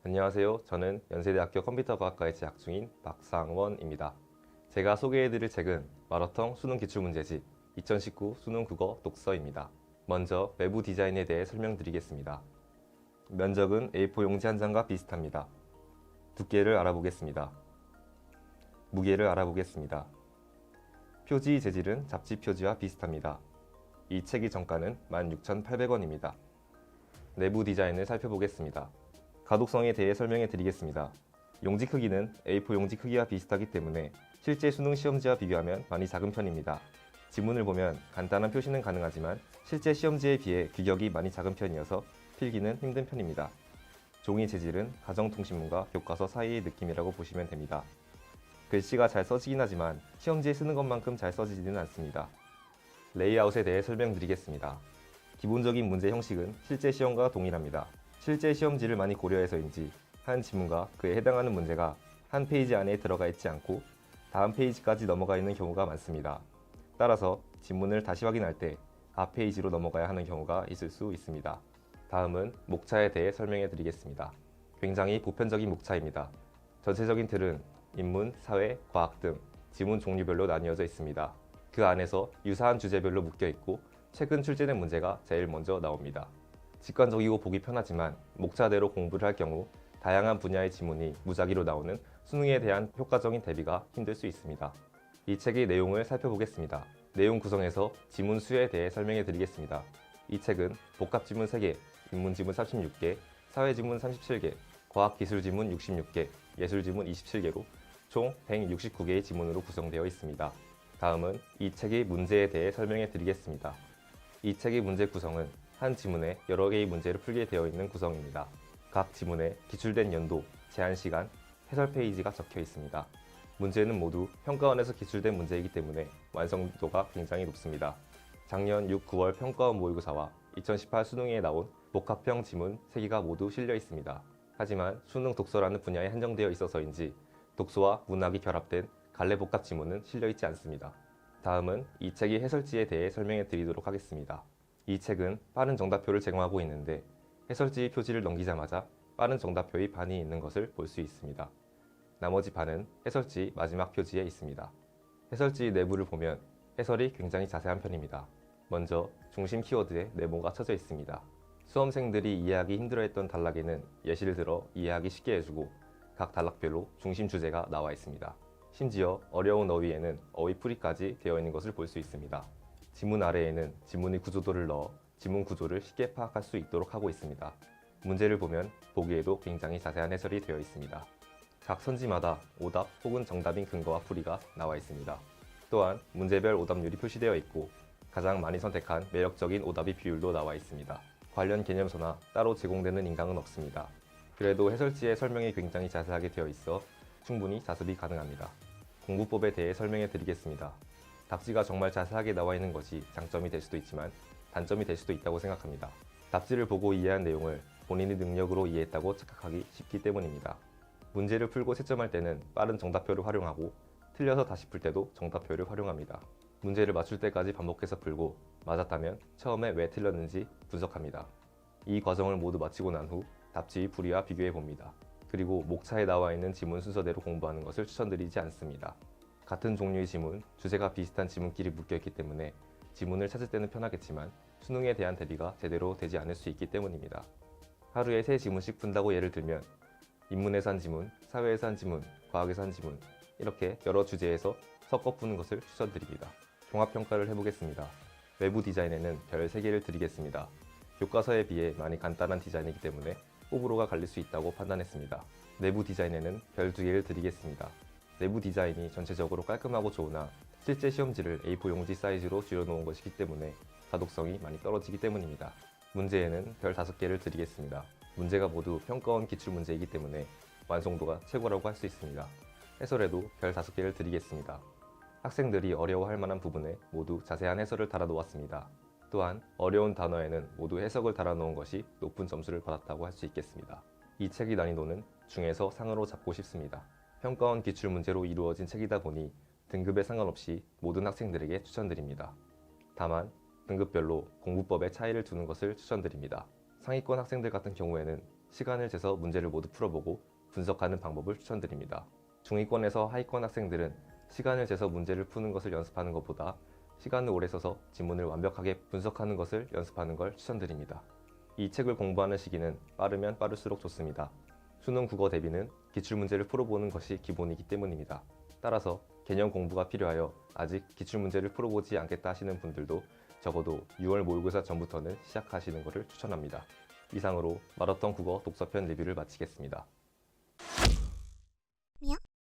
안녕하세요. 저는 연세대학교 컴퓨터과학과에 재학 중인 박상원입니다. 제가 소개해드릴 책은 마라톤 수능 기출문제집 2019 수능 국어 독서입니다. 먼저 외부 디자인에 대해 설명드리겠습니다. 면적은 A4 용지 한 장과 비슷합니다. 두께를 알아보겠습니다. 무게를 알아보겠습니다. 표지 재질은 잡지 표지와 비슷합니다. 이 책의 정가는 16,800원입니다. 내부 디자인을 살펴보겠습니다. 가독성에 대해 설명해 드리겠습니다. 용지 크기는 A4 용지 크기와 비슷하기 때문에 실제 수능 시험지와 비교하면 많이 작은 편입니다. 지문을 보면 간단한 표시는 가능하지만 실제 시험지에 비해 규격이 많이 작은 편이어서 필기는 힘든 편입니다. 종이 재질은 가정통신문과 교과서 사이의 느낌이라고 보시면 됩니다. 글씨가 잘 써지긴 하지만 시험지에 쓰는 것만큼 잘 써지지는 않습니다. 레이아웃에 대해 설명드리겠습니다. 기본적인 문제 형식은 실제 시험과 동일합니다. 실제 시험지를 많이 고려해서인지 한 지문과 그에 해당하는 문제가 한 페이지 안에 들어가 있지 않고 다음 페이지까지 넘어가 있는 경우가 많습니다. 따라서 지문을 다시 확인할 때 앞 페이지로 넘어가야 하는 경우가 있을 수 있습니다. 다음은 목차에 대해 설명해 드리겠습니다. 굉장히 보편적인 목차입니다. 전체적인 틀은 인문, 사회, 과학 등 지문 종류별로 나뉘어져 있습니다. 그 안에서 유사한 주제별로 묶여 있고 최근 출제된 문제가 제일 먼저 나옵니다. 직관적이고 보기 편하지만 목차대로 공부를 할 경우 다양한 분야의 지문이 무작위로 나오는 수능에 대한 효과적인 대비가 힘들 수 있습니다. 이 책의 내용을 살펴보겠습니다. 내용 구성에서 지문 수에 대해 설명해 드리겠습니다. 이 책은 복합지문 3개, 인문지문 36개, 사회지문 37개, 과학기술지문 66개, 예술지문 27개로 총 169개의 지문으로 구성되어 있습니다. 다음은 이 책의 문제에 대해 설명해 드리겠습니다. 이 책의 문제 구성은 한 지문에 여러 개의 문제를 풀게 되어 있는 구성입니다. 각 지문에 기출된 연도, 제한시간, 해설 페이지가 적혀 있습니다. 문제는 모두 평가원에서 기출된 문제이기 때문에 완성도가 굉장히 높습니다. 작년 6, 9월 평가원 모의고사와 2018 수능에 나온 복합형 지문 3개가 모두 실려 있습니다. 하지만 수능 독서라는 분야에 한정되어 있어서인지 독서와 문학이 결합된 갈래 복합 지문은 실려 있지 않습니다. 다음은 이 책의 해설지에 대해 설명해 드리도록 하겠습니다. 이 책은 빠른 정답표를 제공하고 있는데 해설지 표지를 넘기자마자 빠른 정답표의 반이 있는 것을 볼 수 있습니다. 나머지 반은 해설지 마지막 표지에 있습니다. 해설지 내부를 보면 해설이 굉장히 자세한 편입니다. 먼저 중심 키워드에 네모가 쳐져 있습니다. 수험생들이 이해하기 힘들어했던 단락에는 예시를 들어 이해하기 쉽게 해주고 각 단락별로 중심 주제가 나와 있습니다. 심지어 어려운 어휘에는 어휘풀이까지 되어 있는 것을 볼 수 있습니다. 지문 아래에는 지문의 구조도를 넣어 지문 구조를 쉽게 파악할 수 있도록 하고 있습니다. 문제를 보면 보기에도 굉장히 자세한 해설이 되어 있습니다. 각 선지마다 오답 혹은 정답인 근거와 풀이가 나와 있습니다. 또한 문제별 오답률이 표시되어 있고 가장 많이 선택한 매력적인 오답의 비율도 나와 있습니다. 관련 개념서나 따로 제공되는 인강은 없습니다. 그래도 해설지의 설명이 굉장히 자세하게 되어 있어 충분히 자습이 가능합니다. 공부법에 대해 설명해 드리겠습니다. 답지가 정말 자세하게 나와 있는 것이 장점이 될 수도 있지만 단점이 될 수도 있다고 생각합니다. 답지를 보고 이해한 내용을 본인의 능력으로 이해했다고 착각하기 쉽기 때문입니다. 문제를 풀고 채점할 때는 빠른 정답표를 활용하고 틀려서 다시 풀 때도 정답표를 활용합니다. 문제를 맞출 때까지 반복해서 풀고 맞았다면 처음에 왜 틀렸는지 분석합니다. 이 과정을 모두 마치고 난 후 답지의 풀이와 비교해 봅니다. 그리고 목차에 나와 있는 지문 순서대로 공부하는 것을 추천드리지 않습니다. 같은 종류의 지문, 주제가 비슷한 지문끼리 묶여있기 때문에 지문을 찾을 때는 편하겠지만 수능에 대한 대비가 제대로 되지 않을 수 있기 때문입니다. 하루에 3지문씩 푼다고 예를 들면 인문에서 한 지문, 사회에서 한 지문, 과학에서 한 지문 이렇게 여러 주제에서 섞어 푸는 것을 추천드립니다. 종합평가를 해보겠습니다. 외부 디자인에는 별 3개를 드리겠습니다. 교과서에 비해 많이 간단한 디자인이기 때문에 호불호가 갈릴 수 있다고 판단했습니다. 내부 디자인에는 별 2개를 드리겠습니다. 내부 디자인이 전체적으로 깔끔하고 좋으나 실제 시험지를 A4 용지 사이즈로 줄여놓은 것이기 때문에 가독성이 많이 떨어지기 때문입니다. 문제에는 별 5개를 드리겠습니다. 문제가 모두 평가원 기출문제이기 때문에 완성도가 최고라고 할 수 있습니다. 해설에도 별 5개를 드리겠습니다. 학생들이 어려워할 만한 부분에 모두 자세한 해설을 달아놓았습니다. 또한 어려운 단어에는 모두 해석을 달아놓은 것이 높은 점수를 받았다고 할 수 있겠습니다. 이 책의 난이도는 중에서 상으로 잡고 싶습니다. 평가원 기출문제로 이루어진 책이다 보니 등급에 상관없이 모든 학생들에게 추천드립니다. 다만 등급별로 공부법에 차이를 두는 것을 추천드립니다. 상위권 학생들 같은 경우에는 시간을 재서 문제를 모두 풀어보고 분석하는 방법을 추천드립니다. 중위권에서 하위권 학생들은 시간을 재서 문제를 푸는 것을 연습하는 것보다 시간을 오래 써서 지문을 완벽하게 분석하는 것을 연습하는 걸 추천드립니다. 이 책을 공부하는 시기는 빠르면 빠를수록 좋습니다. 수능 국어 대비는 기출문제를 풀어보는 것이 기본이기 때문입니다. 따라서 개념 공부가 필요하여 아직 기출문제를 풀어보지 않겠다 하시는 분들도 적어도 6월 모의고사 전부터는 시작하시는 것을 추천합니다. 이상으로 마라톤 국어 독서편 리뷰를 마치겠습니다.